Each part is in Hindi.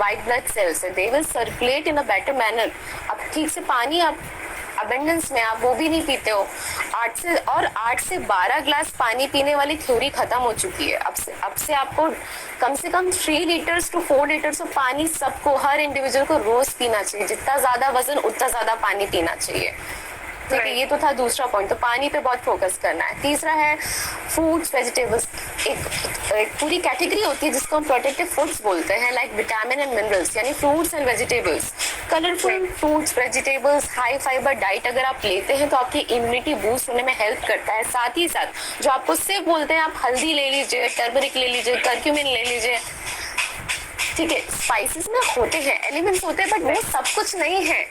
वाइट ब्लड सेल्स है, they will circulate in a better manner. अब ठीक से पानी आप अबेंडेंस में आप वो भी नहीं पीते हो। 8 से 12 ग्लास पानी पीने वाली थ्योरी खत्म हो चुकी है। अब से आपको कम से कम 3 लीटर्स टू 4 लीटर्स ऑफ पानी सबको, हर इंडिविजुअल को रोज पीना चाहिए। जितना ज्यादा वजन उतना ज्यादा पानी पीना चाहिए। ठीक है, ये तो था दूसरा पॉइंट। तो पानी पे बहुत फोकस करना है। तीसरा है फ्रूट्स वेजिटेबल्स। एक पूरी कैटेगरी होती है जिसको हम प्रोटेक्टिव फूड्स बोलते हैं, लाइक विटामिन एंड मिनरल्स, यानी fruits and vegetables. Colourful fruits vegetables, high fibre diet अगर आप लेते हैं तो आपकी इम्यूनिटी बूस्ट होने में हेल्प करता है। साथ ही साथ जो आपको सिर्फ बोलते हैं, आप हल्दी ले लीजिए, टर्मरिक ले लीजिए, कर्क्यूमिन ले लीजिए, ठीक है, स्पाइसेस में होते हैं, एलिमेंट्स होते हैं, बट वो सब कुछ नहीं है।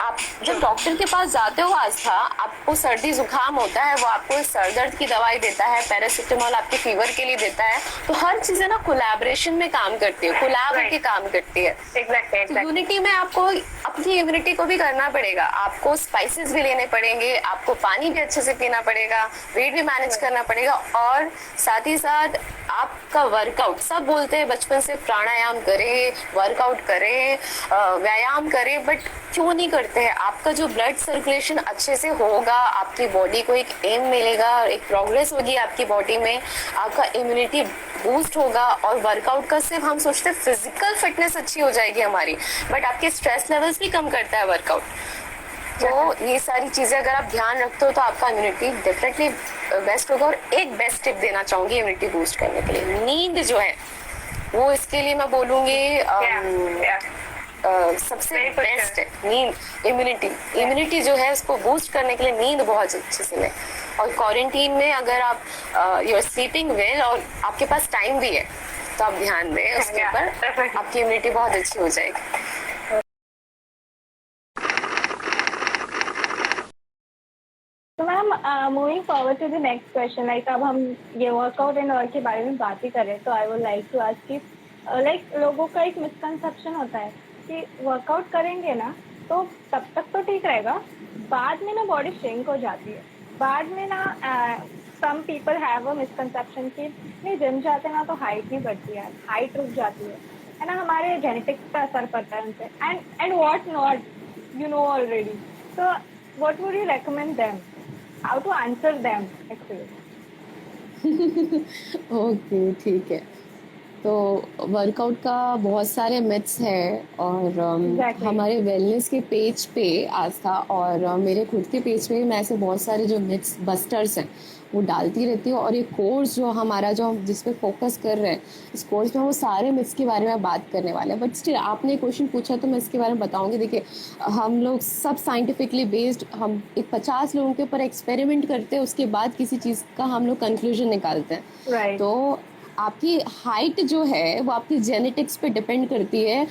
आप जब डॉक्टर के पास जाते हो आस्था, आपको सर्दी जुकाम होता है, वो आपको सर दर्द की दवाई देता है, पैरासिटामोल आपके फीवर के लिए देता है। तो हर चीजें ना कोलैबोरेशन में काम करती है, कोलैब होकर काम करती है। Exactly. यूनिटी में आपको अपनी इम्यूनिटी को भी करना पड़ेगा। आपको स्पाइसेस भी लेने पड़ेंगे, आपको पानी भी अच्छे से पीना पड़ेगा, वेट भी मैनेज करना पड़ेगा, और साथ ही साथ आपका वर्कआउट। सब बोलते हैं बचपन से प्राणायाम करें, वर्कआउट करें, व्यायाम करें, बट क्यों नहीं करते हैं? आपका जो ब्लड सर्कुलेशन अच्छे से होगा, आपकी बॉडी को एक एम मिलेगा, एक प्रोग्रेस होगी आपकी बॉडी में, आपका इम्यूनिटी बूस्ट होगा। और वर्कआउट का सिर्फ हम सोचते हैं फिजिकल फिटनेस अच्छी हो जाएगी हमारी, बट आपके स्ट्रेस लेवल्स भी कम करता है वर्कआउट। तो ये सारी चीजें अगर आप ध्यान रखते हो तो आपका इम्यूनिटी डेफिनेटली बेस्ट होगा। और एक बेस्ट टिप देना चाहूंगी इम्यूनिटी बूस्ट करने के लिए, नींद जो है वो, इसके लिए मैं बोलूंगी सबसे बेस्ट है नींद। इम्यूनिटी जो है उसको बूस्ट करने के लिए नींद बहुत अच्छे से लें। और क्वारंटीन में अगर आप यू आर स्लीपिंग वेल और आपके पास टाइम भी है तो आप ध्यान दें उसके ऊपर, आपकी इम्यूनिटी बहुत अच्छी हो जाएगी। तो ma'am, moving forward to the next question, like अब हम ये वर्कआउट एंड ऑल के बारे में बात ही करें, तो I would like to ask कि लाइक लोगों का एक मिसकंसेप्शन होता है कि वर्कआउट करेंगे ना तो तब तक तो ठीक रहेगा, बाद में ना बॉडी श्रिंक हो जाती है। बाद में ना some people have a misconception कि नहीं, जिम जाते ना तो हाइट नहीं बढ़ती है, हाइट रुक जाती है ना, हमारे जेनेटिक्स पे असर पड़ता है उनसे, and what not, you know already. तो what would you recommend them, how to answer them actually? Okay, ठीक है। तो वर्कआउट का बहुत सारे मिथ्स हैं, और Exactly. हमारे वेलनेस के पेज पे आस्था और मेरे खुद के पेज पे मैं ऐसे बहुत सारे जो मिथ्स बस्टर्स हैं वो डालती रहती हूँ। और ये कोर्स जो हमारा, जो हम जिस पे फोकस कर रहे हैं, इस कोर्स में वो सारे मिथ्स के बारे में बात करने वाले हैं। बट स्टिल आपने क्वेश्चन पूछा तो मैं इसके बारे में बताऊंगी। देखिए, हम लोग सब साइंटिफिकली बेस्ड, हम एक 50 लोगों के ऊपर एक्सपेरिमेंट करते हैं, उसके बाद किसी चीज़ का हम लोग कंक्लूजन निकालते हैं। Right. तो आपकी हाइट जो है वो आपकी जेनेटिक्स पे डिपेंड करती है।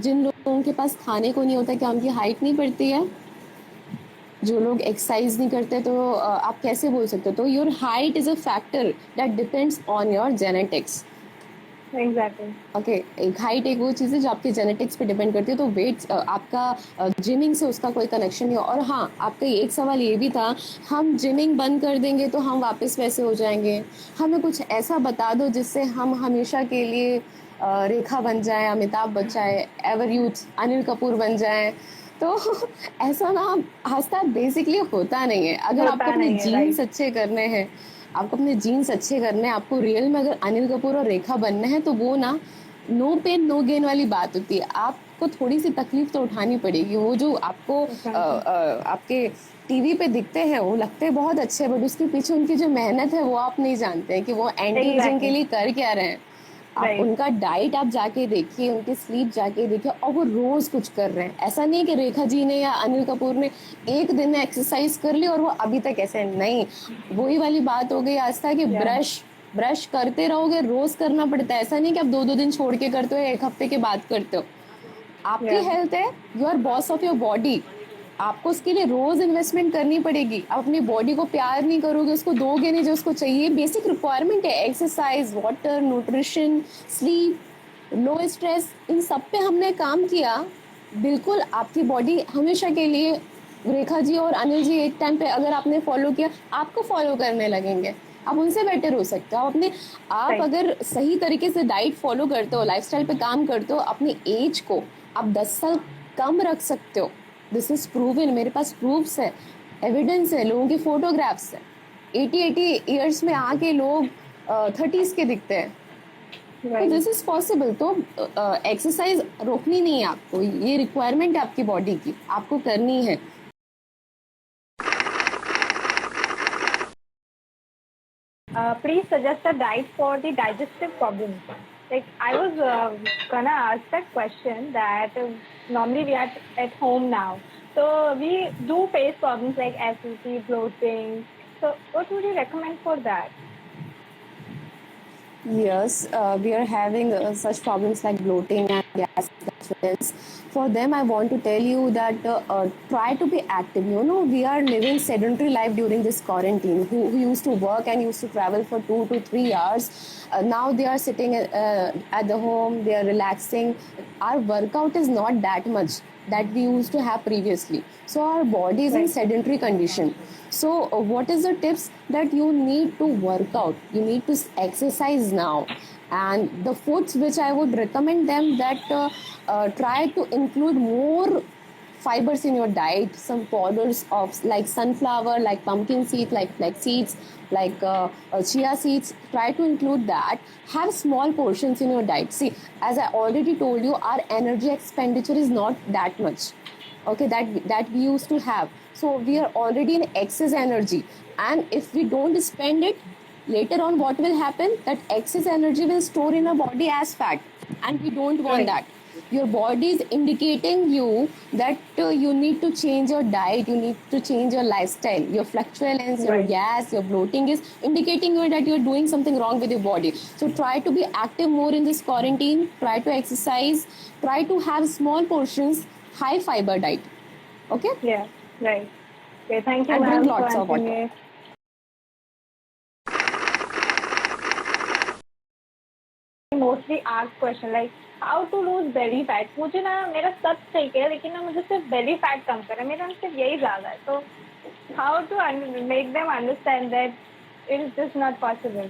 जिन लोगों के पास खाने को नहीं होता, क्या उनकी हाइट नहीं बढ़ती है? जो लोग एक्सरसाइज नहीं करते, तो आप कैसे बोल सकते हो? तो your height is a factor that depends on your genetics. Exactly. Okay, एक हाइट एक वो चीज़ है जो आपके जेनेटिक्स पे डिपेंड करती है। तो वेट आपका जिमिंग से उसका कोई कनेक्शन नहीं है। और हाँ, आपका एक सवाल ये भी था, हम जिमिंग बंद कर देंगे तो हम वापस वैसे हो जाएंगे। हमें कुछ ऐसा बता दो जिससे हम हमेशा के लिए रेखा बन जाए, अमिताभ बच्चन, एवर यूथ अनिल कपूर बन जाए। तो ऐसा ना आस्था बेसिकली होता नहीं है। अगर होता आपको अपने नहीं है, जीन्स right. अच्छे करने हैं, आपको अपने जीन्स अच्छे करने हैं, आपको रियल में अगर अनिल कपूर और रेखा बनना है, तो वो ना नो पेन नो गेन वाली बात होती है। आपको थोड़ी सी तकलीफ तो उठानी पड़ेगी। वो जो आपको आपके टीवी पे दिखते हैं वो लगते हैं बहुत अच्छे, बट उसके पीछे उनकी जो मेहनत है वो आप नहीं जानते हैं कि वो एंटी एजिंग के लिए कर क्या रहे हैं। आप Right. उनका डाइट आप जाके देखिए, उनकी स्लीप जाके देखिए, और वो रोज कुछ कर रहे हैं। ऐसा नहीं कि रेखा जी ने या अनिल कपूर ने एक दिन में एक्सरसाइज कर ली और वो अभी तक ऐसे नहीं। वही वाली बात हो गई आस्था कि ब्रश करते रहोगे, रोज करना पड़ता है। ऐसा नहीं कि आप 2-2 दिन छोड़ के करते हो, एक हफ्ते के बाद करते हो। आपकी हेल्थ है, you are boss of your body. आपको उसके लिए रोज इन्वेस्टमेंट करनी पड़ेगी। आप अपनी बॉडी को प्यार नहीं करोगे, उसको दोगे नहीं जो उसको चाहिए। बेसिक रिक्वायरमेंट है एक्सरसाइज, वाटर, न्यूट्रिशन, स्लीप, लो स्ट्रेस, इन सब पे हमने काम किया। बिल्कुल आपकी बॉडी हमेशा के लिए, रेखा जी और अनिल जी एक टाइम पे अगर आपने फॉलो किया, आपको फॉलो करने लगेंगे। आप उनसे बेटर हो सकते हो। आप Right. अगर सही तरीके से डाइट फॉलो करते हो, लाइफस्टाइल पे काम करते हो, अपनी एज को आप 10 साल कम रख सकते हो। दिस इज प्रूवन, मेरे पास प्रूफ्स है, एविडेंस है, लोगों के फोटोग्राफ्स है। 80 ईयर्स में आके लोग 30s के दिखते हैं। तो Right. This is possible. तो एक्सरसाइज रोकनी नहीं है आपको, ये रिक्वायरमेंट है आपकी बॉडी की, आपको करनी है। Please suggest a diet for the digestive problems. Like I was gonna ask that question that normally we are at home now, so we do face problems like acidity, bloating. So what would you recommend for that? Yes, we are having such problems like bloating and gas fluctuations. For them, I want to tell you that try to be active. You know, we are living sedentary life during this quarantine. Who used to work and used to travel for 2 to 3 hours, now they are sitting at the home. They are relaxing. Our workout is not that much that we used to have previously. So our body is in Right. sedentary condition. So what is the tips that you need to work out? You need to exercise now. And the foods which I would recommend them that try to include more fibers in your diet, some powders of like sunflower, like pumpkin seeds, like flax seeds, like chia seeds. Try to include that. Have small portions in your diet. See, as I already told you, our energy expenditure is not that much, okay, that we used to have. So we are already in excess energy, and if we don't spend it, later on what will happen, that excess energy will store in our body as fat, and we don't want Right. that. Your body is indicating you that you need to change your diet, you need to change your lifestyle. Your fluctuance, your Right. gas, your bloating is indicating you that you're doing something wrong with your body. So try to be active more in this quarantine, try to exercise, try to have small portions, high fiber diet, okay, Yeah. Right. Okay. Thank you, and drink ma'am, for lots of answering water. it. Mostly asked question like how to lose belly fat. मुझे ना मेरा सब ठीक है लेकिन ना मुझे सिर्फ belly fat कम करना है, मेरा सिर्फ यही ज़्यादा है। तो how to make them understand that it is just not possible.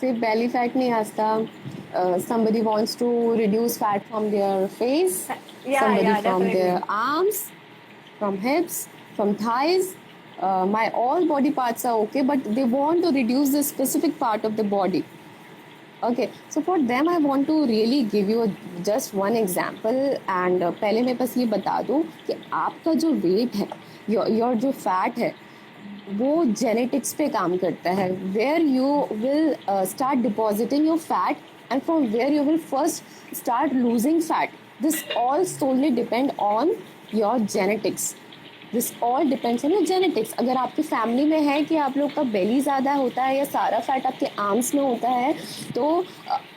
सिर्फ belly fat नहीं आता. Somebody wants to reduce fat from their face, Yeah, somebody yeah, from their definitely. arms, from hips, from thighs. My all body parts are okay, but they want to reduce the specific part of the body. Okay, so for them I want to really give you just one example. And पहले मैं बस ये बता दूँ कि आपका जो weight है, your जो fat है, वो जेनेटिक्स पे काम करता है. Where you will start depositing your fat and from where you will first start losing fat, this all solely depend on your genetics. This all depends on your genetics. अगर आपकी फैमिली में है कि आप लोग का बेली ज़्यादा होता है या सारा फैट आपके आर्म्स में होता है, तो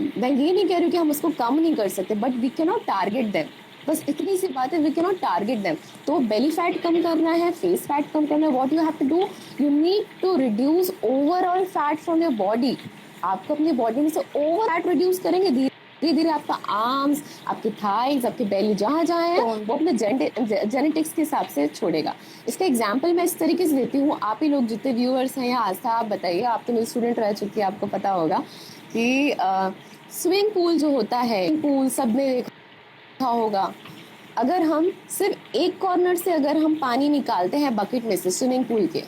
मैं ये नहीं कह रही हूँ कि हम उसको कम नहीं कर सकते, but we can not target them. बस इतनी सी बात है, we can not target them. तो बेली फैट कम करना है, फेस फैट कम करना है, what you have to do, you need to reduce overall fat from your body. आपको अपनी बॉडी में से ओवर फैट रिड्यूस करेंगे, धीरे धीरे आपका आर्म्स, आपके थाइज, आपके बेली जहाँ जहाँ है वो अपने जेनेटिक्स के हिसाब से छोड़ेगा. इसका एग्जाम्पल मैं इस तरीके से देती हूँ. आप ही लोग जितने व्यूअर्स हैं या आस्था, आप बताइए, आप तो मेरी स्टूडेंट रह चुकी है, आपको पता होगा कि स्विमिंग पूल जो होता है, पूल सबने देखा होगा. अगर हम सिर्फ एक कॉर्नर से अगर हम पानी निकालते हैं बकेट में से स्विमिंग पूल के,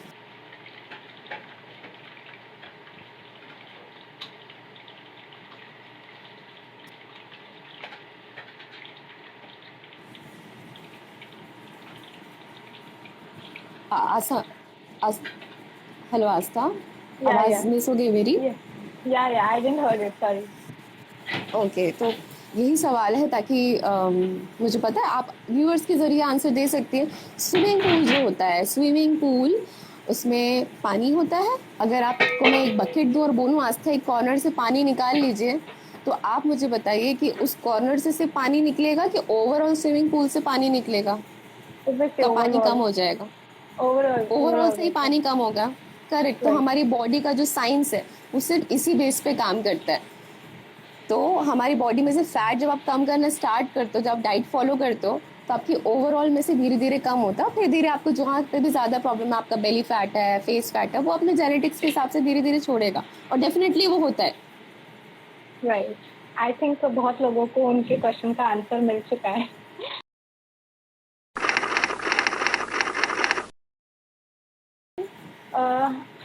आस्था, हेलो आस्था, Yeah, आवाज yeah. मिस हो गई मेरी. Yeah, I didn't heard it. Sorry. Okay, तो यही सवाल है ताकि मुझे पता है आप व्यूअर्स के ज़रिए आंसर दे सकती हैं. स्विमिंग पूल जो होता है, स्विमिंग पूल, उसमें पानी होता है. अगर आपको मैं एक बकेट दूँ और बोलूँ आस्था एक कॉर्नर से पानी निकाल लीजिए, तो आप मुझे बताइए कि उस कॉर्नर से सिर्फ पानी निकलेगा कि ओवरऑल स्विमिंग पूल से पानी निकलेगा, Obviously, या पानी कम overall. हो जाएगा? Overall. ओवरऑल से ही पानी कम होगा. करेक्ट. तो Right. हमारी बॉडी का जो साइंस है वो सिर्फ इसी बेस पे काम करता है. तो हमारी बॉडी में से फैट जब आप कम करना स्टार्ट करते हो, जब आप डाइट फॉलो करते हो, तो आपकी ओवरऑल में से धीरे धीरे कम होता है, फिर धीरे आपको जहाँ पे भी ज़्यादा प्रॉब्लम है, आपका बेली फैट है, फेस फैट है, वो अपने जेनेटिक्स के हिसाब से धीरे धीरे छोड़ेगा, और डेफिनेटली वो होता है। राइट, आई थिंक बहुत लोगों को उनके क्वेश्चन का आंसर मिल चुका है।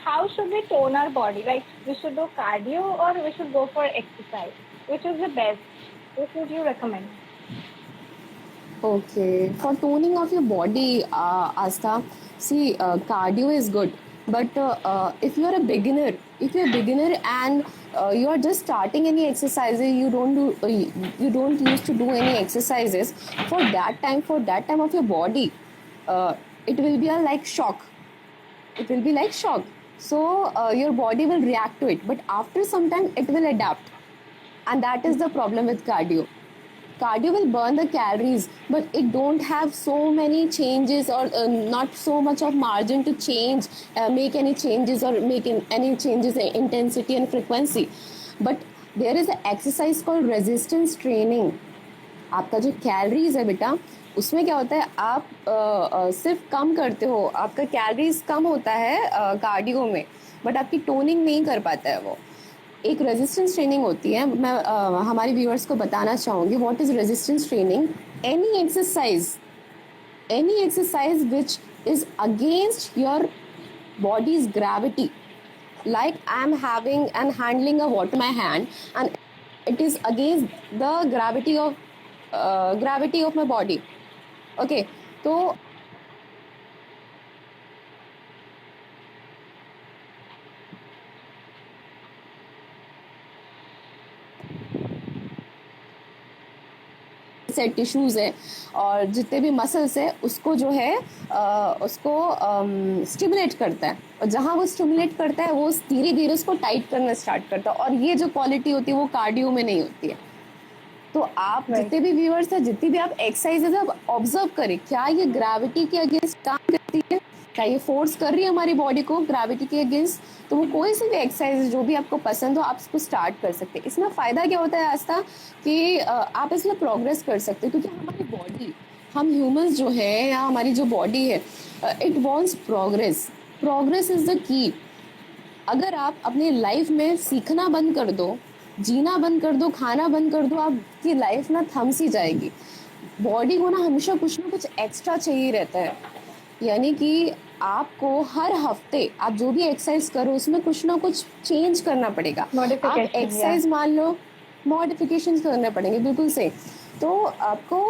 How should we tone our body? Like we should do cardio or we should go for exercise? Which is the best? What would you recommend? Okay, for toning of your body, Asta, see, cardio is good, but if you are a beginner, and you are just starting any exercises, you don't used to do any exercises for that time of your body, it will be a like shock. It will be like shock. So your body will react to it, but after some time it will adapt, and that is the problem with cardio. Cardio will burn the calories, but it don't have so many changes, or not so much of margin to change, make any changes, or make any changes in intensity and frequency. But there is an exercise called resistance training. आपका जो कैलोरीज है बेटा, उसमें क्या होता है, आप सिर्फ कम करते हो, आपका कैलोरीज कम होता है कार्डियो में, बट आपकी टोनिंग नहीं कर पाता है वो। एक रेजिस्टेंस ट्रेनिंग होती है, मैं हमारे व्यूअर्स को बताना चाहूँगी what is resistance training. Any exercise which is against your bodies gravity, like I'm having and handling a water in my hand, and it is against the gravity of my body. Okay, so set tissues है और जितने भी मसल्स है उसको जो है उसको स्टिमुलेट करता है, और जहाँ वो स्टिमुलेट करता है वो धीरे धीरे उसको टाइट करना स्टार्ट करता है, और ये जो क्वालिटी होती है वो कार्डियो में नहीं होती है। तो आप जितने भी व्यूअर्स हैं, जितनी भी आप एक्सरसाइजेज आप ऑब्जर्व करें, क्या ये ग्रेविटी के अगेंस्ट काम करती है, क्या ये फोर्स कर रही है हमारी बॉडी को ग्रेविटी के अगेंस्ट। तो वो कोई सी भी एक्सरसाइज जो भी आपको पसंद हो आप इसको स्टार्ट कर सकते हैं। इसमें फ़ायदा क्या होता है आस्था, कि आप इसमें प्रोग्रेस कर सकते हो, क्योंकि हमारी बॉडी, हम ह्यूमंस जो है या हमारी जो बॉडी है, it wants progress is the key. अगर आप अपनी लाइफ में सीखना बंद कर दो, जीना बंद कर दो, खाना बंद कर दो, आपकी लाइफ ना थम सी जाएगी। बॉडी को ना हमेशा कुछ ना कुछ एक्स्ट्रा चाहिए रहता है, यानी कि आपको हर हफ्ते आप जो भी एक्सरसाइज करो उसमें कुछ ना कुछ चेंज करना पड़ेगा। आप एक्सरसाइज मान लो, मॉडिफिकेशन करने पड़ेंगे, बिल्कुल से। तो आपको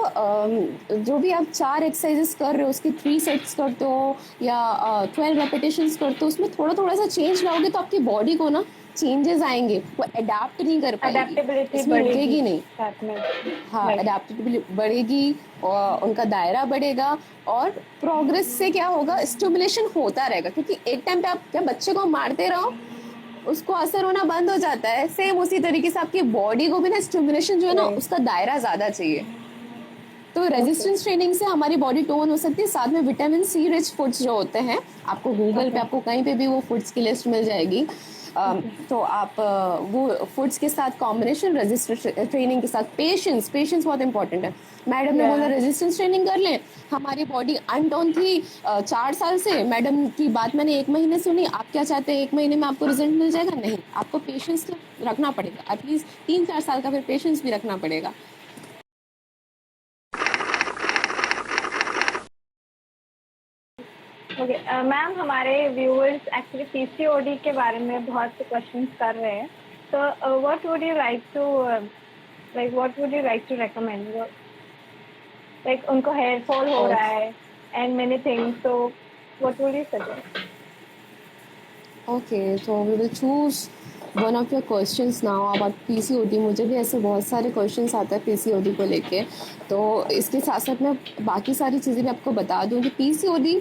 जो भी आप 4 एक्सरसाइजेस कर रहे हो उसकी 3 सेट्स करते हो या 12 रेपिटेशंस करते हो, उसमें थोड़ा थोड़ा सा चेंज लाओगे तो आपकी बॉडी को ना चेंजेस आएंगे, वो अडेप्ट नहीं कर पाएगी, इसमें रुकेगी नहीं। हाँ, अडेप्टेबिलिटी बढ़ेगी और उनका दायरा बढ़ेगा, और प्रोग्रेस से क्या होगा, स्टिमुलेशन होता रहेगा। क्योंकि एक टाइम पे आप क्या बच्चे को मारते रहो उसको असर होना बंद हो जाता है, सेम उसी तरीके से आपकी बॉडी को भी ना स्टिमुलेशन जो है ना उसका दायरा ज़्यादा चाहिए। तो रेजिस्टेंस ट्रेनिंग से हमारी बॉडी टोन हो सकती है। साथ में विटामिन सी रिच फूड्स जो होते हैं, आपको गूगल पे आपको कहीं पे भी वो फूड्स की लिस्ट मिल जाएगी। तो आप वो फूड्स के साथ कॉम्बिनेशन रेजिस्टेंस ट्रेनिंग के साथ पेशेंस बहुत इंपॉर्टेंट है। मैडम ने बोला रेजिस्टेंस ट्रेनिंग कर लें, हमारी बॉडी अनटोन थी 4 साल से, मैडम की बात मैंने 1 महीने सुनी, आप क्या चाहते हैं 1 महीने में आपको रिजल्ट मिल जाएगा? नहीं, आपको पेशेंस रखना पड़ेगा, एटलीस्ट 3-4 साल का फिर पेशेंस भी रखना पड़ेगा। ओके मैम, हमारे व्यूअर्स एक्चुअली पीसीओडी के बारे में बहुत क्वेश्चंस कर रहे हैं, तो what would you like to recommend, like उनको हेयर फॉल हो रहा है एंड मेनी थिंग्स, तो what would you suggest? Okay, तो we will choose one of your questions now about PCOD. मुझे भी ऐसे बहुत सारे क्वेश्चंस आते हैं पीसीओडी को लेके, तो इसके साथ साथ मैं बाकी सारी चीज़ें भी आपको बता दूँ कि पीसीओडी,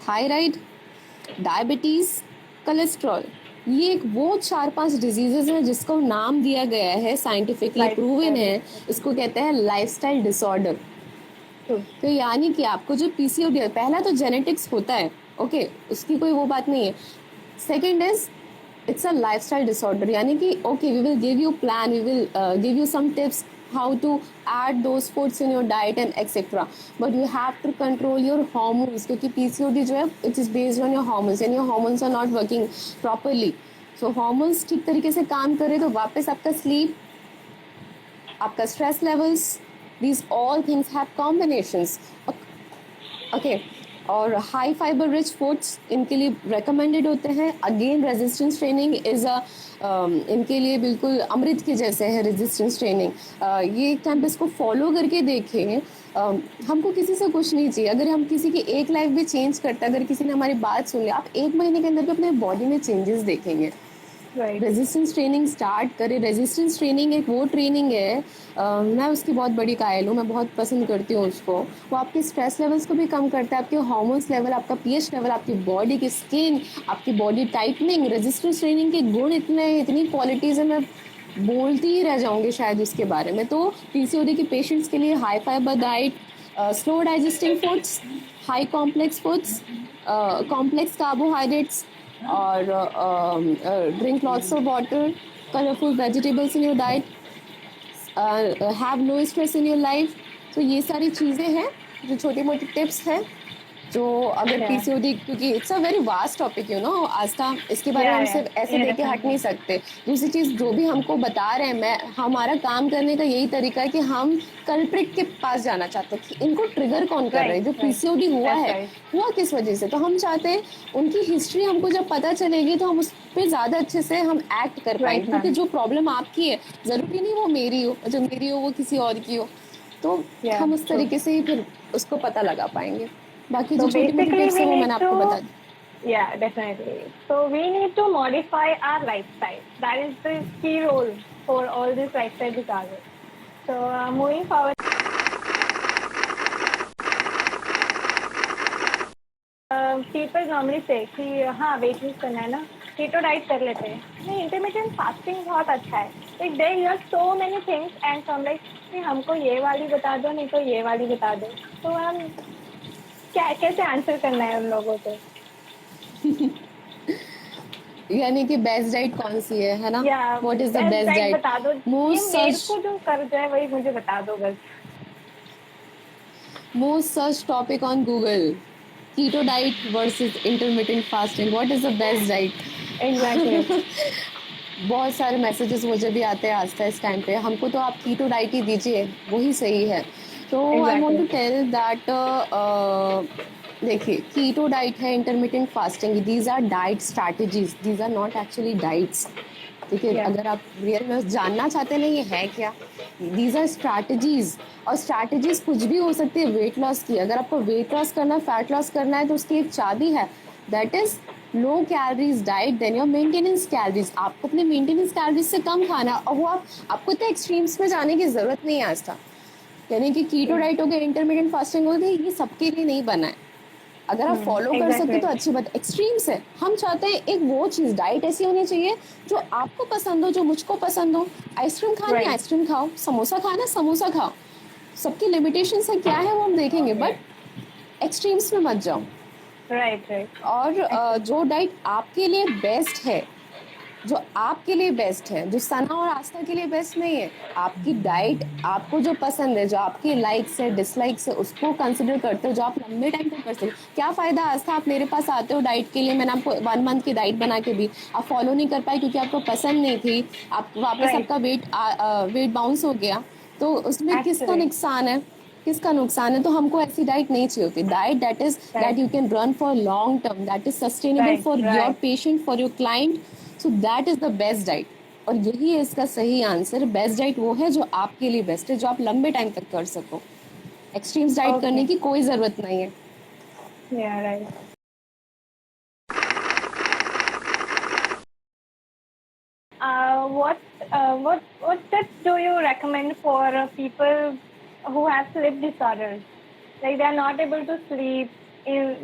थायराइड, डायबिटीज़, कोलेस्ट्रॉल, ये वो 4-5 डिजीजेज हैं जिसको नाम दिया गया है, साइंटिफिकली प्रूवन है, इसको कहते हैं लाइफस्टाइल डिसऑर्डर। तो यानी कि आपको जो पीसीओडी है, पहला तो जेनेटिक्स होता है, ओके, उसकी कोई वो बात नहीं है। Second is it's a lifestyle disorder, यानी कि okay we will give you plan, we will give you some tips how to add those foods in your diet and etc. But you have to control your hormones, क्योंकि PCOD जो है it is based on your hormones and your hormones are not working properly. So hormones ठीक तरीके से काम करे तो वापस आपका sleep, आपका stress levels, these all things have combinations. Okay. और हाई फाइबर रिच फूड्स इनके लिए रेकमेंडेड होते हैं. Again resistance training is a इनके लिए बिल्कुल अमृत के जैसे है रेजिस्टेंस ट्रेनिंग. ये एक टाइम पे इसको फॉलो करके देखें. हमको किसी से कुछ नहीं चाहिए. अगर हम किसी की एक लाइफ भी चेंज करते हैं, अगर किसी ने हमारी बात सुन लिया, आप 1 महीने के अंदर भी अपने बॉडी में चेंजेस देखेंगे. रेजिस्टेंस ट्रेनिंग स्टार्ट करें. रेजिस्टेंस ट्रेनिंग एक वो ट्रेनिंग है, मैं उसकी बहुत बड़ी कायल हूँ, मैं बहुत पसंद करती हूँ उसको. वो आपके स्ट्रेस लेवल्स को भी कम करता है, आपके हार्मोन्स लेवल, आपका पीएच लेवल, आपकी बॉडी की स्किन, आपकी बॉडी टाइटनिंग. रेजिस्टेंस ट्रेनिंग के गुण इतने हैं, इतनी क्वालिटीज़ है, मैं बोलती ही रह जाऊँगी शायद उसके बारे में. तो पीसीओडी के पेशेंट्स के लिए high fibre diet, slow digesting foods, high complex foods, complex carbohydrates, और drink lots of water, colorful vegetables in your diet, have no stress in your life. तो ये सारी चीज़ें हैं जो छोटी मोटी टिप्स हैं जो अगर पीसीओडी, क्योंकि it's a very vast topic you know Aastha, इसके बारे में हम सिर्फ ऐसे देख के हट नहीं सकते. दूसरी चीज़ जो भी हमको बता रहे हैं, मैं हमारा काम करने का यही तरीका है कि हम कल्प्रिट के पास जाना चाहते हैं कि इनको ट्रिगर कौन कर रहे हैं. जो पीसीओडी हुआ है हुआ किस वजह से, तो हम चाहते हैं उनकी हिस्ट्री हमको जब पता चलेगी तो हम उस पर ज़्यादा अच्छे से हम एक्ट कर पाएंगे. क्योंकि जो प्रॉब्लम आपकी है ज़रूरी नहीं वो मेरी हो, जो मेरी हो वो किसी और की हो, तो हम उस तरीके से ही फिर उसको पता लगा पाएंगे. बाकी जो छोटी मोटी टिप्स है वो मैंने आपको बता दी. Yeah, definitely. So we need to modify our lifestyle. That is the key role for all these lifestyle disorders. So moving forward, people normally say कि हाँ weight lose करना है ना, keto diet कर लेते हैं. नहीं, intermittent fasting बहुत अच्छा है. Like there are so many things and some like कि हमको ये वाली बता दो, नहीं तो ये वाली बता दो. तो हम क्या कैसे आंसर करना है उन लोगों को. यानी कि बेस्ट डाइट कौन सी है ना? What is the best diet बता दो. मेरे को जो कर जाए वही मुझे बता दो बस. Most search topic on Google, keto diet versus intermittent fasting, what is the best diet. Exactly. बहुत सारे मैसेजेस मुझे भी आते हैं आज इस टाइम पे, हमको तो आप कीटो डाइट ही दीजिए, वही सही है. तो I want to tell that देखिए, कीटो डाइट है, intermittent fasting, these are diet strategies, these are not actually diets. ठीक है, अगर आप रियल में जानना चाहते हैं ना ये है क्या, दीज आर स्ट्रैटेजीज. और स्ट्रैटेजीज कुछ भी हो सकती है वेट लॉस की. अगर आपको वेट लॉस करना है, फैट लॉस करना है, तो उसकी एक चाबी है, that is low calories diet then your maintenance calories. आपको अपने मेंटेनेंस कैलोरीज से कम खाना, और वो आपको तो एक्सट्रीम्स में जाने की जरूरत नहीं है आज तक. यानी कि कीटो डाइट हो गया, इंटरमीडिएट फास्टिंग हो गई, ये सबके लिए नहीं बना है. अगर आप फॉलो कर सकते तो अच्छी बात. एक्सट्रीम्स है, हम चाहते हैं एक वो चीज़, डाइट ऐसी होनी चाहिए जो आपको पसंद हो, जो मुझको पसंद हो. आइसक्रीम खानी आइसक्रीम खाओ, समोसा खाना समोसा खाओ. सबकी लिमिटेशन है क्या है वो हम देखेंगे, बट एक्सट्रीम्स में मत जाओ. राइट. और जो डाइट आपके लिए बेस्ट है, जो आपके लिए बेस्ट है, जो सना और आस्था के लिए बेस्ट नहीं है, आपकी डाइट आपको जो पसंद है, जो आपकी लाइक्स है डिसलाइक्स है, उसको कंसिडर करते हो, जो आप लंबे टाइम तक कर सकते. क्या फ़ायदा आस्था आप मेरे पास आते हो डाइट के लिए, मैंने आपको 1 मंथ की डाइट बना के दी, आप फॉलो नहीं कर पाए क्योंकि आपको पसंद नहीं थी, आप वापस आपका वेट बाउंस हो गया, तो उसमें किसका नुकसान है, किसका नुकसान है. तो हमको ऐसी डाइट नहीं चाहिए होती. Diet that is that you can run for long term, that is sustainable for your patient, for your client. So that is the best diet. और यही है इसका सही आंसर. बेस्ट डाइट वो है जो आपके लिए बेस्ट है, जो आप लंबे टाइम तक कर सको. एक्सट्रीम्स डाइट करने की कोई जरूरत नहीं है. What tips do you recommend for people who have sleep disorders? Like they are not able to sleep.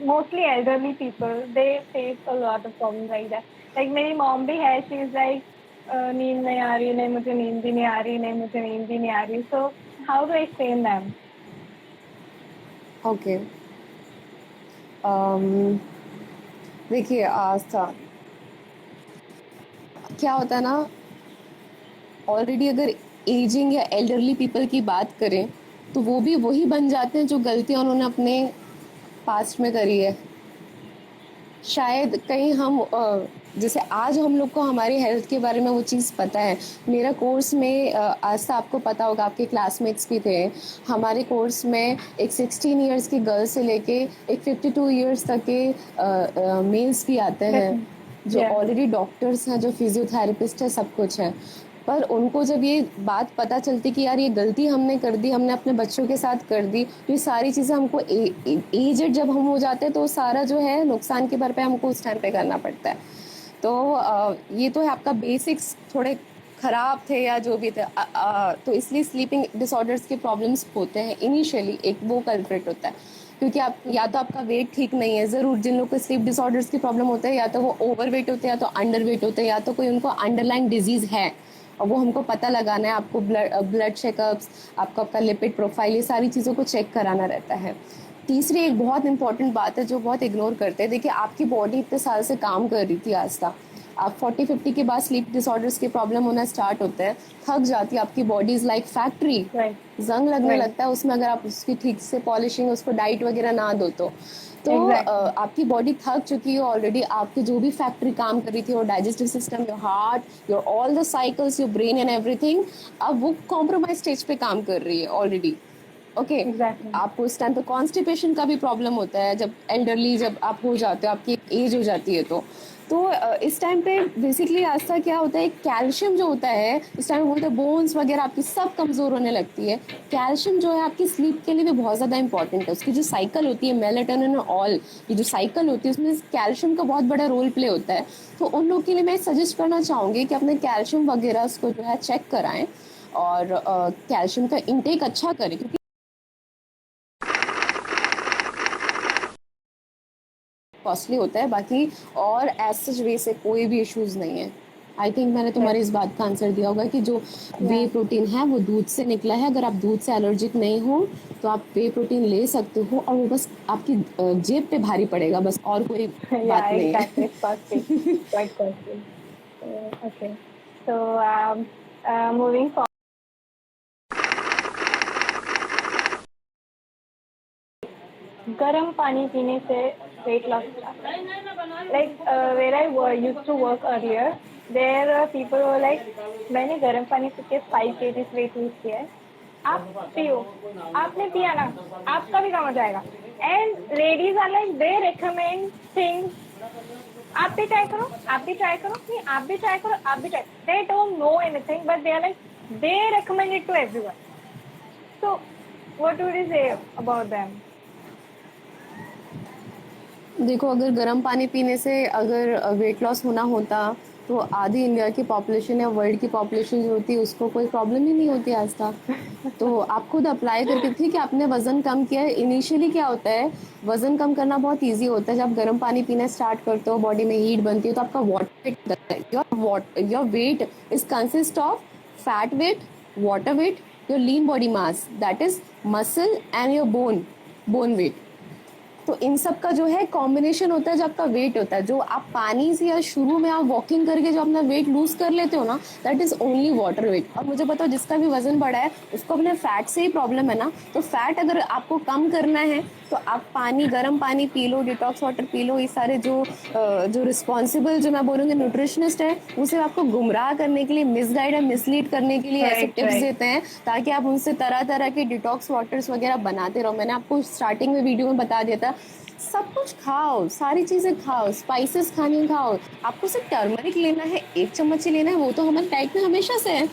Mostly elderly people, they face a lot of problems like that. Like मेरी mom भी है, she is like नींद नहीं आ रही, नहीं मुझे नींद भी नहीं आ रही, नहीं मुझे नींद भी नहीं आ रही. So how do I explain them? Okay. देखिए आस्था, क्या होता है ना, ऑलरेडी अगर एजिंग या एल्डरली पीपल की बात करें तो वो भी वही बन जाते हैं जो गलतियां उन्होंने अपने पास्ट में करी है। शायद कहीं हम जैसे आज हम लोग को हमारी हेल्थ के बारे में वो चीज़ पता है। मेरा कोर्स में आज तो आपको पता होगा, आपके क्लासमेट्स भी थे। हमारे कोर्स में एक 16 इयर्स की गर्ल से लेके एक 52 इयर्स तक के मेल्स भी आते हैं जो Yeah. ऑलरेडी डॉक्टर्स हैं, जो फिजियोथेरेपिस्ट है, सब कुछ है। पर उनको जब ये बात पता चलती कि यार ये गलती हमने कर दी, हमने अपने बच्चों के साथ कर दी, तो ये सारी चीज़ें हमको एजेड जब हम हो जाते हैं तो सारा जो है नुकसान की भरपाई हमको उस टाइम पे करना पड़ता है। तो ये तो है आपका बेसिक्स थोड़े ख़राब थे या जो भी थे, तो इसलिए स्लीपिंग डिसऑर्डर्स के प्रॉब्लम्स होते हैं। इनिशियली एक वो कल्प्रिट होता है क्योंकि आप या तो आपका वेट ठीक नहीं है। ज़रूर जिन लोग को स्लीप डिसऑर्डर्स की प्रॉब्लम होता है या तो वो ओवर वेट होते हैं या तो अंडर वेट होते हैं या तो कोई उनको अंडरलाइन डिजीज़ है और वो हमको पता लगाना है। आपको ब्लड चेकअप्स, आपका लिपिड प्रोफाइल, ये सारी चीज़ों को चेक कराना रहता है। तीसरी एक बहुत इंपॉर्टेंट बात है जो बहुत इग्नोर करते हैं। देखिए आपकी बॉडी इतने साल से काम कर रही थी आज तक, आप 40-50 के बाद स्लीप डिसऑर्डर्स के प्रॉब्लम होना स्टार्ट होते हैं, थक जाती है आपकी बॉडी। इज़ लाइक फैक्ट्री, जंग लगने लगता है उसमें अगर आप उसकी ठीक से पॉलिशिंग, उसको डाइट वगैरह ना दो तो आपकी बॉडी थक चुकी है ऑलरेडी। आपकी जो भी फैक्ट्री काम कर रही थी, और digestive system, your heart, your all the cycles, your brain and everything, अब वो कॉम्प्रोमाइज स्टेज पे काम कर रही है ऑलरेडी। ओके, आपको इस टाइम पे कॉन्स्टिपेशन का भी प्रॉब्लम होता है जब एल्डरली, जब आप हो जाते हो, आपकी एज हो जाती है तो इस टाइम पे बेसिकली ऐसा क्या होता है, कैल्शियम जो होता है इस टाइम बोलते हैं बोन्स वगैरह आपकी सब कमज़ोर होने लगती है। कैल्शियम जो है आपकी स्लीप के लिए भी बहुत ज़्यादा इंपॉर्टेंट है। उसकी जो साइकिल होती है मेलेटोनिन और ऑल, ये जो साइकिल होती है उसमें कैल्शियम का बहुत बड़ा रोल प्ले होता है। तो उन लोग के लिए मैं सजेस्ट करना चाहूँगी कि अपने कैल्शियम वगैरह उसको जो है चेक कराएं और कैल्शियम का इंटेक अच्छा करें, क्योंकि कॉस्टली होता है। बाकी और एज सच वे से कोई भी इश्यूज नहीं है। आई थिंक मैंने तुम्हारी इस बात का आंसर दिया होगा कि जो वे प्रोटीन है वो दूध से निकला है। अगर आप दूध से एलर्जिक नहीं हो तो आप वे प्रोटीन ले सकते हो, और वो बस आपकी जेब पे भारी पड़ेगा, बस और कोई बात नहीं है। Okay, so moving forward, गर्म पानी पीने से weight loss like where I used to work earlier, there people were like, मैंने गर्म पानी पी के 5 kg weight lose किया है, आप पियो, आपने पिया ना, आपका भी कम हो जाएगा। And ladies are like, they recommend things, आप भी ट्राई करो, आप भी ट्राई करो, नहीं आप भी ट्राई करो, आप भी try. They don't know anything, but they are like, they recommend it to everyone. So what would you say about them? देखो, अगर गर्म पानी पीने से अगर वेट लॉस होना होता तो आधी इंडिया की पॉपुलेशन या वर्ल्ड की पॉपुलेशन जो होती है उसको कोई प्रॉब्लम ही नहीं होती आज तक। तो आप खुद अप्लाई करके, ठीक है आपने वज़न कम किया है, इनिशियली क्या होता है वज़न कम करना बहुत इजी होता है। जब गर्म पानी पीना स्टार्ट करते हो, बॉडी में हीट बनती है तो आपका your weight is consist of fat weight, water weight, your lean body mass, that is muscle and your bone weight. तो इन सब का जो है कॉम्बिनेशन होता है जो आपका वेट होता है। जो आप पानी से या शुरू में आप वॉकिंग करके जो अपना वेट लूज कर लेते हो ना, that is only water weight. और मुझे पता है जिसका भी वजन बढ़ा है उसको अपने फैट से ही प्रॉब्लम है ना, तो फैट अगर आपको कम करना है तो आप पानी, गर्म पानी P low, detox water P low. ये सारे जो रिस्पॉन्सिबल, जो मैं बोलूँगी न्यूट्रिशनिस्ट है, उसे आपको गुमराह करने के लिए, मिसगाइड या मिसलीड करने के लिए ऐसे टिप्स देते हैं ताकि आप उनसे तरह तरह के डिटॉक्स वाटर्स वगैरह बनाते रहो। मैंने आपको स्टार्टिंग में वीडियो में बता दिया था, सब कुछ खाओ, सारी चीज़ें खाओ, स्पाइसेस खानी खाओ। आपको सिर्फ टर्मरिक लेना है, 1 चम्मच ही लेना है, वो तो हमारे डाइट में हमेशा से है।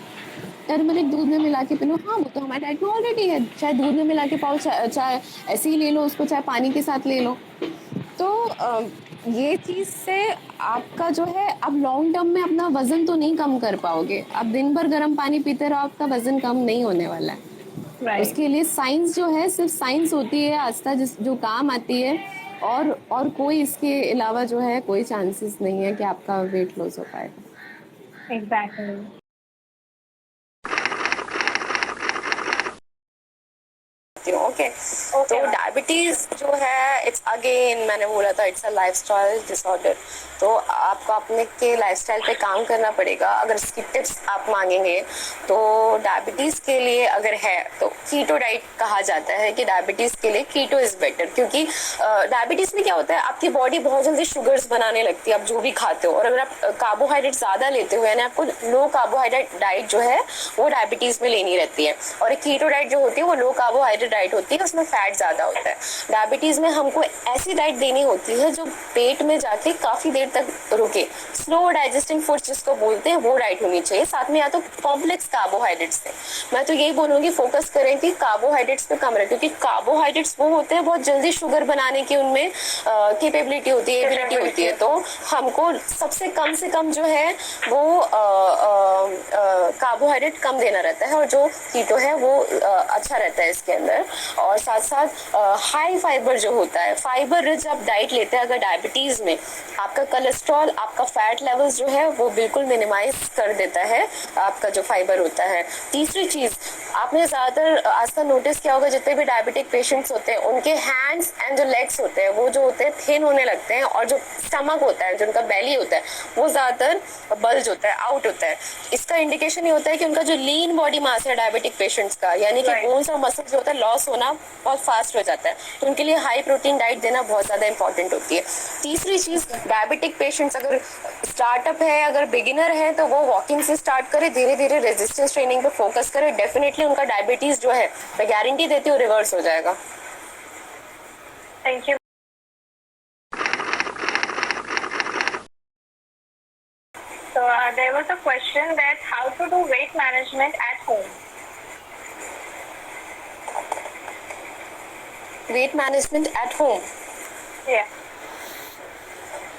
टर्मरिक दूध में मिला के पी लो, हाँ वो तो हमारे डाइट में ऑलरेडी है। चाहे दूध में मिला के पाओ, चाहे ऐसे ही ले लो उसको, चाहे पानी के साथ ले लो। तो ये चीज़ से आपका जो है, अब लॉन्ग टर्म में अपना वज़न तो नहीं कम कर पाओगे। अब दिन भर गर्म पानी पीते रहो, आपका वज़न कम नहीं होने वाला है। उसके लिए साइंस जो है, सिर्फ साइंस होती है आस्था जो काम आती है, और कोई इसके अलावा जो है कोई चांसेस नहीं है कि आपका वेट लॉस हो पाएगा। Exactly. ओके Okay, तो ma'am. डायबिटीज जो है इट्स अगेन मैंने बोला था इट्स अ लाइफस्टाइल डिसऑर्डर। तो आपको अपने के लाइफस्टाइल पे काम करना पड़ेगा। अगर इसकी टिप्स आप मांगेंगे तो डायबिटीज के लिए अगर है तो कीटो डाइट कहा जाता है कि डायबिटीज के लिए कीटो इज बेटर, क्योंकि डायबिटीज में क्या होता है आपकी बॉडी बहुत जल्दी शुगर्स बनाने लगती है आप जो भी खाते हो। और अगर आप कार्बोहाइड्रेट ज्यादा लेते हो यानी आपको लो कार्बोहाइड्रेट डाइट जो है वो डायबिटीज में लेनी रहती है। और एक कीटो डाइट जो होती है वो लो कार्बोहाइड्रेट डाइट होती है, उसमें फैट ज्यादा होता है। डायबिटीज में हमको ऐसी डाइट देनी होती है जो पेट में जाके काफी देर तक रुके, स्लो डाइजेस्टिंग फूड जिसको बोलते हैं वो डाइट होनी चाहिए। साथ में या तो कॉम्प्लेक्स कार्बोहाइड्रेट्स है, मैं तो यही बोलूंगी फोकस करें कि कार्बोहाइड्रेट्स पे कम रहे, क्योंकि कार्बोहाइड्रेट्स वो होते हैं बहुत जल्दी शुगर बनाने की उनमें कैपेबिलिटी होती है, एबिलिटी होती है। तो हमको सबसे कम से कम जो है वो कार्बोहाइड्रेट कम देना रहता है और जो कीटो है वो अच्छा रहता है इसके अंदर। और साथ साथ हाई फाइबर जो होता है, फाइबर रिच आप डाइट लेते हैं अगर डायबिटीज में, आपका कोलेस्ट्रॉल आपका फैट लेवल्स जो है वो बिल्कुल मिनिमाइज कर देता है आपका जो फाइबर होता है। तीसरी चीज आपने ज्यादातर आज तक नोटिस किया होगा जितने भी डायबिटिक पेशेंट्स होते हैं उनके हैंड्स एंड जो लेग्स होते हैं वो जो होते हैं थिन होने लगते हैं, और जो स्टमक होता है जो उनका बेली होता है वो ज्यादातर बल्ज होता है, आउट होता है। इसका इंडिकेशन ये होता है कि उनका जो लीन बॉडी मास है डायबिटिक पेशेंट्स का, यानी कि बोन्स और मसल्स जो होता है लॉस होना बहुत फास्ट हो जाता है, तो उनके लिए हाई प्रोटीन डाइट देना बहुत ज्यादा इंपॉर्टेंट होती है। तीसरी चीज डायबिटिक पेशेंट्स अगर स्टार्टअप है अगर बिगिनर है तो वो वॉकिंग से स्टार्ट करे, धीरे धीरे रेजिस्टेंस ट्रेनिंग पे फोकस करे, डेफिनेटली उनका डायबिटीज जो है मैं गारंटी देती हूँ रिवर्स हो जाएगा। Thank you. So there was a question that how to do weight management at home. Weight management at home Yeah.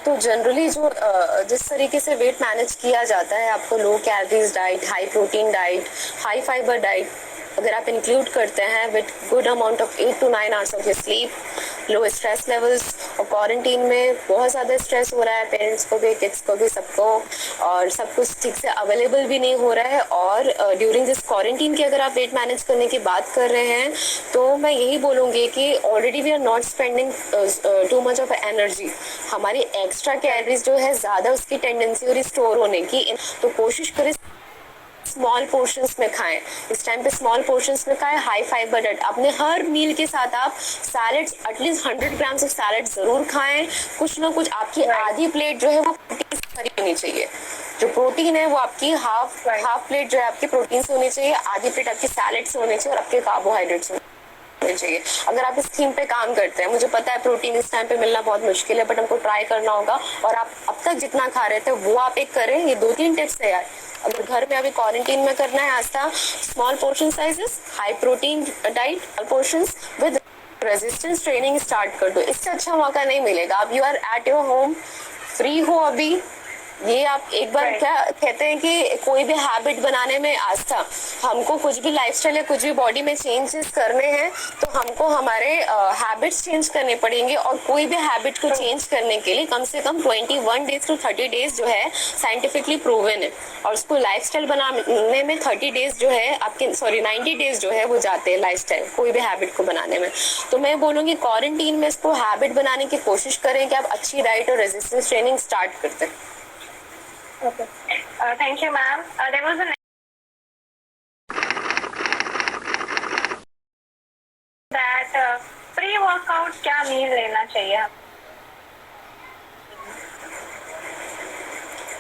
तो जनरली जो जिस तरीके से वेट मैनेज किया जाता है, आपको लो calories diet, high protein diet, high fibre diet अगर आप इंक्लूड करते हैं with good amount of 8 to 9 hours of your sleep, low stress levels, और क्वारंटीन में बहुत ज़्यादा स्ट्रेस हो रहा है पेरेंट्स को भी, किड्स को भी, सबको, और सब कुछ ठीक से अवेलेबल भी नहीं हो रहा है। और ड्यूरिंग दिस क्वारंटीन की अगर आप वेट मैनेज करने की बात कर रहे हैं तो मैं यही बोलूँगी कि already we are not spending too much of energy, हमारी एक्स्ट्रा कैलोरीज जो है ज़्यादा उसकी टेंडेंसी हो रही स्टोर होने की, तो कोशिश करें स्मॉल पोर्शंस में खाएं। इस टाइम पे स्मॉल पोर्शंस में खाएं, हाई फाइबर डाइट। अपने हर मील के साथ आप salads at least 100 grams of salad जरूर खाएं। कुछ ना कुछ आपकी आधी प्लेट जो है वो प्रोटीन से भरी होनी चाहिए। जो प्रोटीन है वो आपकी हाफ प्लेट जो है आपकी प्रोटीन से होनी चाहिए, आधी प्लेट आपकी सैलेड से होनी चाहिए और आपके कार्बोहाइड्रेट्स चाहिए। अगर आप इस थीम पे काम करते हैं, मुझे पता है प्रोटीन इस टाइम पे मिलना बहुत मुश्किल है, बट हमको ट्राई करना होगा। और आप अब तक जितना खा रहे थे वो आप एक करें। ये 2-3 टिप्स है यार, अगर घर में अभी क्वारंटीन में करना है Aastha, small portion sizes, high protein diet portions with resistance training start कर दो। इससे अच्छा मौका नहीं मिलेगा। आप you are at your home, free हो अभी, ये आप एक बार क्या कहते हैं कि कोई भी हैबिट बनाने में आस्था, हमको कुछ भी लाइफस्टाइल या कुछ भी बॉडी में चेंजेस करने हैं तो हमको हमारे हैबिट्स चेंज करने पड़ेंगे। और कोई भी हैबिट को चेंज करने के लिए कम से कम 21 डेज to 30 डेज जो है साइंटिफिकली प्रूवन है, और उसको लाइफस्टाइल बनाने में 30 डेज जो है आपके 90 डेज जो है वो जाते हैं लाइफस्टाइल कोई भी हैबिट को बनाने में। तो मैं बोलूँगी क्वारंटीन में इसको हैबिट बनाने की कोशिश करें कि आप अच्छी डाइट और रेजिस्टेंस ट्रेनिंग स्टार्ट करते हैं। Okay. Thank you, ma'am. There was a that pre-workout क्या मील लेना चाहिए?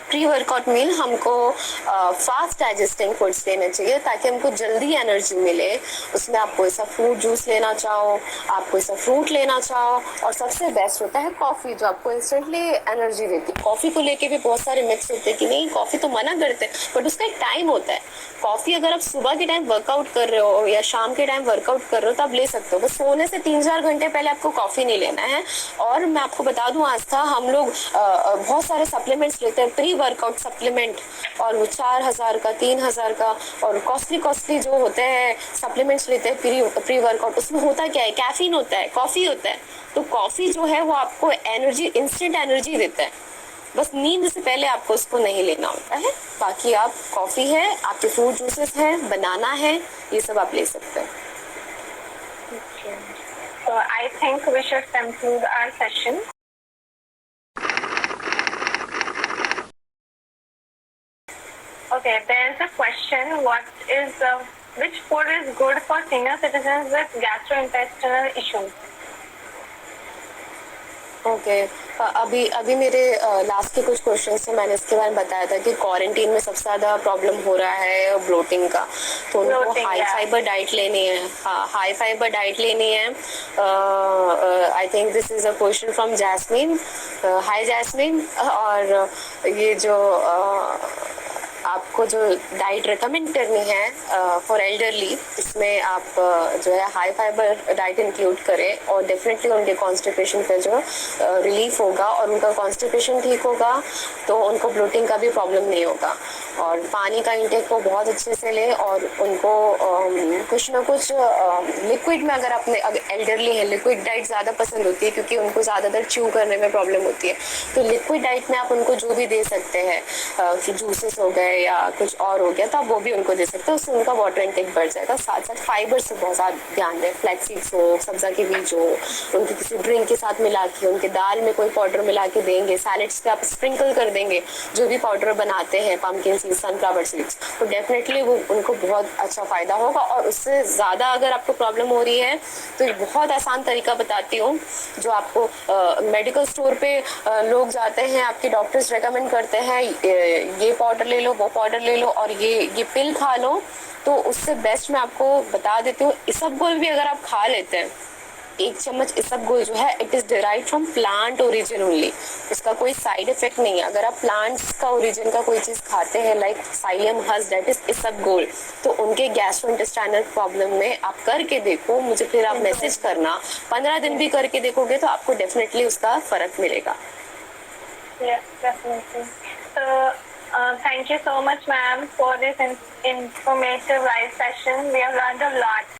प्री वर्कआउट मील हमको फास्ट डाइजेस्टिंग फूड्स लेने चाहिए ताकि हमको जल्दी एनर्जी मिले। उसमें आप कोई सा फ्रूट जूस लेना चाहो, आप कोई सा फ्रूट लेना चाहो, और सबसे बेस्ट होता है कॉफी जो आपको इंस्टेंटली एनर्जी देती है। कॉफी को लेके भी बहुत सारे मिथ्स होते हैं कि नहीं कॉफी तो मना करते हैं, बट उसका एक टाइम होता है। कॉफी अगर आप सुबह के टाइम वर्कआउट कर रहे हो या शाम के टाइम वर्कआउट कर रहे हो तो आप ले सकते हो, बस सोने से 3-4 घंटे पहले आपको कॉफी नहीं लेना है। और मैं आपको बता दूं आस्था, हम लोग बहुत सारे सप्लीमेंट्स लेते हैं, प्री वर्कआउट सप्लीमेंट, और वो 4000 का 3000 का और कॉस्टली जो होते हैं सप्लीमेंट्स लेते हैं प्री वर्कआउट। उसमें होता क्या है, कैफीन होता है, कॉफी होता है। तो कॉफी जो है वो आपको एनर्जी, इंस्टेंट एनर्जी देता है, बस नींद से पहले आपको उसको नहीं लेना होता है। बाकी आप कॉफी है, आपके फ्रूट जूसेस हैं, बनाना है, ये सब आप ले सकते हैं। Okay. So I think we should conclude our session. Okay, there's a question. Which food is good for senior citizens with gastrointestinal issues? Okay अभी अभी मेरे लास्ट के कुछ क्वेश्चन से मैंने इसके बारे में बताया था कि क्वारंटीन में सबसे ज़्यादा प्रॉब्लम हो रहा है ब्लोटिंग का, तो उनको हाई फाइबर डाइट लेनी है। हाँ, हाई फाइबर डाइट लेनी है। I think this is a question from Jasmine. Hi Jasmine. और ये जो आपको जो डाइट रिकमेंड करनी है फॉर एल्डरली, इसमें आप जो है हाई फाइबर डाइट इंक्लूड करें और डेफिनेटली उनके कॉन्स्टिपेशन का जो रिलीफ होगा और उनका कॉन्स्टिपेशन ठीक होगा तो उनको ब्लोटिंग का भी प्रॉब्लम नहीं होगा। और पानी का इंटेक को बहुत अच्छे से लें और उनको कुछ ना कुछ लिक्विड में, अगर अपने एल्डरली है लिक्विड डाइट ज़्यादा पसंद होती है क्योंकि उनको ज़्यादातर च्यू करने में प्रॉब्लम होती है, तो लिक्विड डाइट में आप उनको जो भी दे सकते हैं कि जूसेस हो गए या कुछ और हो गया तो आप वो भी उनको दे सकते हो, उससे उनका वाटर इंटेक बढ़ जाएगा। साथ साथ फाइबर से बहुत ज़्यादा ध्यान दें। फ्लैक्स सीड्स हो, सब्जा के बीज हो, उनके किसी ड्रिंक के साथ मिला के, उनके दाल में कोई पाउडर मिला के देंगे, सैलेड्स पे आप स्प्रिंकल कर देंगे जो भी पाउडर बनाते हैं, पम्पकिन सीड्स, सनफ्लावर सीड्स, तो डेफिनेटली वो उनको बहुत अच्छा फायदा होगा। और उससे ज़्यादा अगर आपको प्रॉब्लम हो रही है तो एक बहुत आसान तरीका बताती हूँ जो आपको मेडिकल स्टोर पे लोग जाते हैं, आपके डॉक्टर्स रेकमेंड करते हैं ये पाउडर ले लो, वो पाउडर ले लो और ये पिल खा लो, तो उससे बेस्ट मैं आपको बता देती हूँ। इसबगोल भी अगर आप खा लेते हैं, 1 चम्मच इसबगोल जो है it is derive from plant origin only, उसका कोई साइड इफेक्ट नहीं है। अगर आप प्लांट्स का ओरिजिन का कोई चीज खाते हैं like psyllium husk that is isabgol, तो उनके गैस्ट्रोइंटेस्टाइनल प्रॉब्लम में आप करके देखो, मुझे फिर आप मैसेज करना। 15 दिन भी करके देखोगे तो आपको डेफिनेटली उसका फर्क मिलेगा। Yes, definitely. So, thank you so much, ma'am, for this informative live session. We have learned a lot.